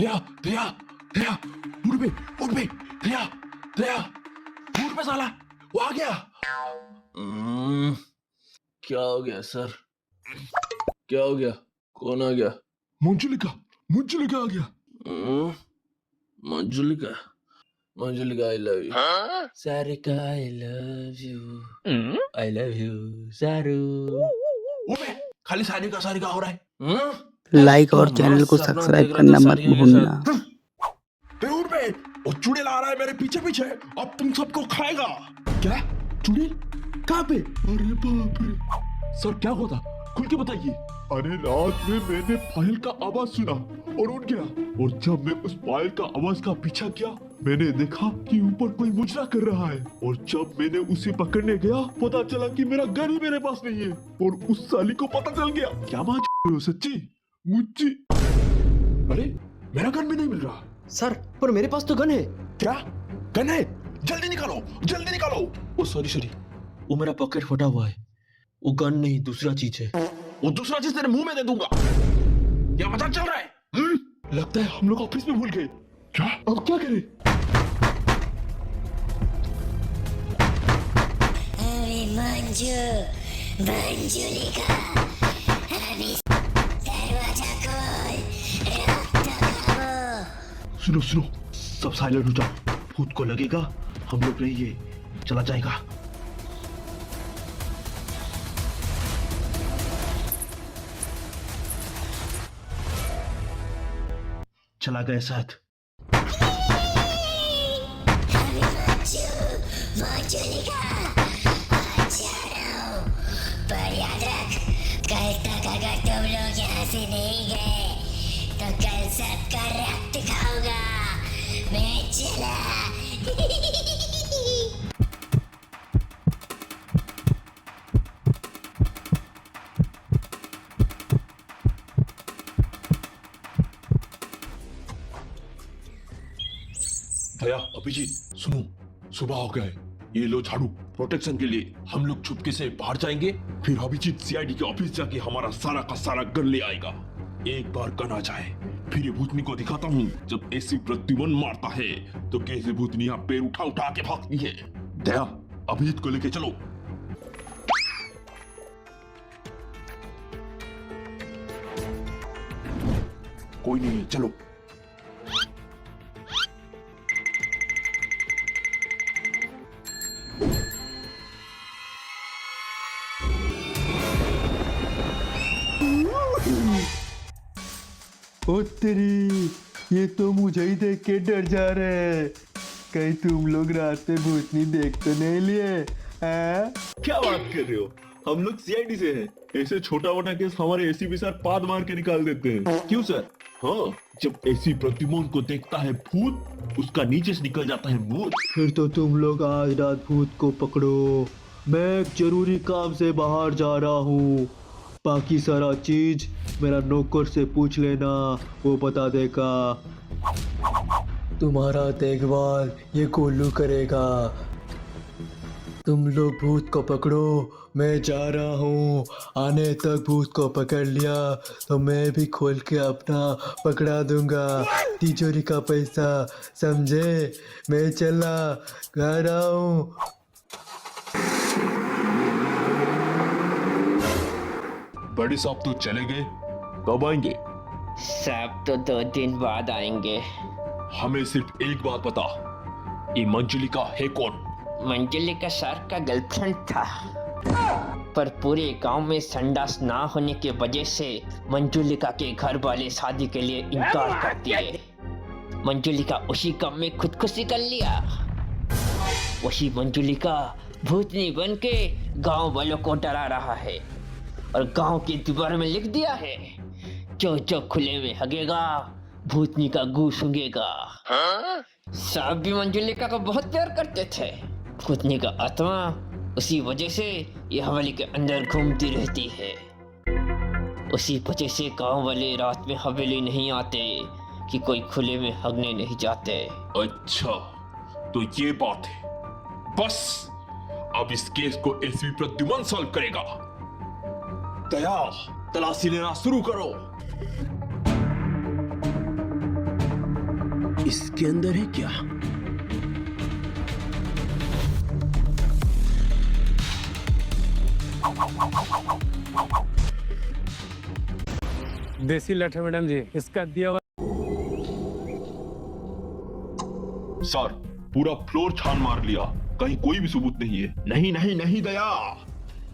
दया दया दया, उठ बे उठ बे, दया दया, उठ बे साला, वो आ गया। क्या हो गया सर? क्या हो गया? कौन आ गया? मंजुलिका, मंजुलिका आ गया। Manjulika, Manjulika I love you. Sarika I love you, I love you सारू। ओबे खाली सारिका सारिका हो रहा है। लाइक और चैनल को सब्सक्राइब करना मत भूलना। बे उठ बे, और चुड़ैल आ रहा है मेरे पीछे पीछे, अब तुम सबको खाएगा। क्या? चुड़ैल कहाँ पे? अरे बाप रे सर, क्या हुआ था? खुल के बताइए। अरे रात में मैंने पायल का आवाज सुना और उठ गया, और जब मैं उस पायल का आवाज का पीछा किया, मैंने देखा कि ऊपर कोई मुजरा कर रहा है, और जब मैंने उसे पकड़ने गया पता चला कि मेरा गन ही मेरे पास नहीं है, और उस साली को पता चल गया। क्या बात हो सच्ची मुच्ची? अरे मेरा गन भी नहीं मिल रहा। सर पर मेरे पास तो गन है। क्या गन है? जल्दी निकालो, जल्दी निकालो। ओ सॉरी, वो मेरा पॉकेट फटा हुआ है, वो गन नहीं दूसरा चीज है। वो दूसरा चीज तेरे मुंह में दे दूंगा। क्या मजाक चल रहा है? लगता है हम लोग ऑफिस में भूल गए। क्या? अब क्या करें? अरे मंजुलिका, अभी दरवाजा खोल, रक्त खाओ। सुनो सुनो, सब साइलेंट हो जाओ, भूत को लगेगा हम लोग नहीं है, चला जाएगा। चला गया शायद। मंजुलिका, अच्छा रहो, पर याद रख, कल तक अगर तुम लोग यहाँ से नहीं गए तो कल सबका रक्त खाऊंगा। मैं चला। भैया अभिजीत सुनो, सुबह हो गया है, ये लो झाड़ू, प्रोटेक्शन के लिए हम लोग चुपके से बाहर जाएंगे, फिर अभिजीत सीआईडी के ऑफिस जाके हमारा सारा का सारा गन ले आएगा। एक बार गन आ जाए फिर ये भूतनी को दिखाता हूँ, जब ऐसी प्रतिबंध मारता है तो कैसे भूतनी यहाँ पैर उठा उठा के भागती है। दया अभिजीत को लेके चलो। कोई नहीं है, चलो। ओ तेरी, ये तो मुझे ही देख के डर जा रहे हैं। कहीं तुम लोग रात में भूतनी देख तो नहीं लिए? क्या बात कर रहे हो? हम लोग सीआईडी से हैं। ऐसे छोटा मोटा केस हमारे एसीपी सर पाद मार के निकाल देते हैं। क्यों सर? हाँ, जब ऐसी प्रतिमोन को देखता है भूत, उसका नीचे से निकल जाता है भूत। फिर तो तुम लोग आज रात भूत को पकड़ो, मैं एक जरूरी काम से बाहर जा रहा हूँ। बाकी सारा चीज मेरा नौकर से पूछ लेना, वो बता देगा। तुम्हारा देखभाल ये कोल्लू करेगा। तुम लोग भूत को पकड़ो, मैं जा रहा हूँ। आने तक भूत को पकड़ लिया तो मैं भी खोल के अपना पकड़ा दूंगा। तिजोरी का पैसा समझे? मैं चला, घर आऊँ। बड़े साहब तो चले गए, कब आएंगे? सब तो 2 दिन बाद आएंगे। हमें सिर्फ एक बात बता, ये मंजुलिका है कौन? मंजुलिका सर का गर्लफ्रेंड था, पर पूरे गांव में संडास ना होने की वजह से मंजुलिका के घर वाले शादी के लिए इनकार कर दिए। मंजुलिका उसी काम में खुदकुशी कर लिया। वही मंजुलिका भूतनी बन के गांव वालों को डरा रहा है, और गांव की दीवार में लिख दिया है, जो जो खुले में हगेगा भूतनी का गू सूंघेगा। सब भी मंजुलिका को बहुत प्यार करते थे। भूतनी का आत्मा उसी वजह से ये हवेली के अंदर घूमती रहती है। उसी वजह से गांव वाले रात में हवेली नहीं आते कि कोई खुले में हगने नहीं जाते। अच्छा तो ये बात है। बस अब इस केस को एसपी प्रद्युमन सॉल्व करेगा। दया, तलाशी लेना शुरू करो। इसके अंदर है क्या? देसी लठ है मैडम जी, इसका दिया हुआ सर पूरा फ्लोर छान मार लिया, कहीं कोई भी सबूत नहीं है। नहीं नहीं नहीं दया,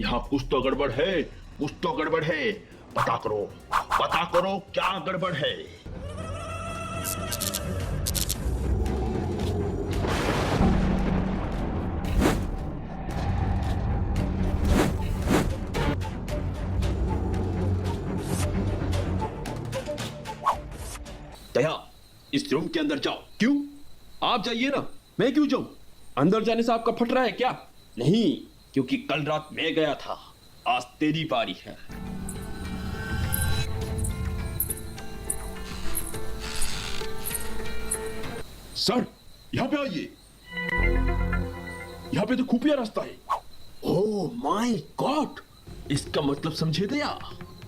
यहाँ कुछ तो गड़बड़ है, कुछ तो गड़बड़ है। पता करो क्या गड़बड़ है। दया, इस रूम के अंदर जाओ। क्यों? आप जाइए ना, मैं क्यों जाऊं? अंदर जाने से आपका फट रहा है क्या? नहीं, क्योंकि कल रात मैं गया था, आज तेरी बारी है। सर यहाँ पे आइए, यहाँ पे तो खुफिया रास्ता है। ओह माय गॉड, इसका मतलब समझे दया?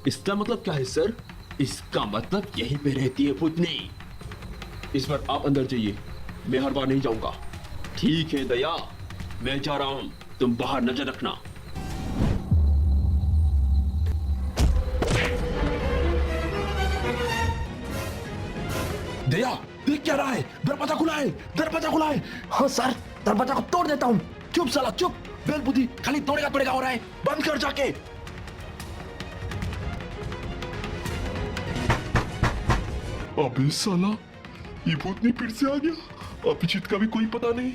इसका मतलब क्या है सर? इसका मतलब यहीं पे रहती है भूतनी। इस बार आप अंदर जाइए, मैं हर बार नहीं जाऊंगा। ठीक है दया, मैं जा रहा हूं, तुम बाहर नजर रखना। दया देख क्या रहा है? दरवाजा खुला है, दरवाजा खुला है। हाँ सर, दरवाजा को तोड़ देता हूं। चुप साला चुप, बेलबुद्धि खाली तोड़ेगा हो रहा है, बंद कर जाके। अबे साला, ये भूतनी फिर से आ गया। अभिजीत का भी कोई पता नहीं।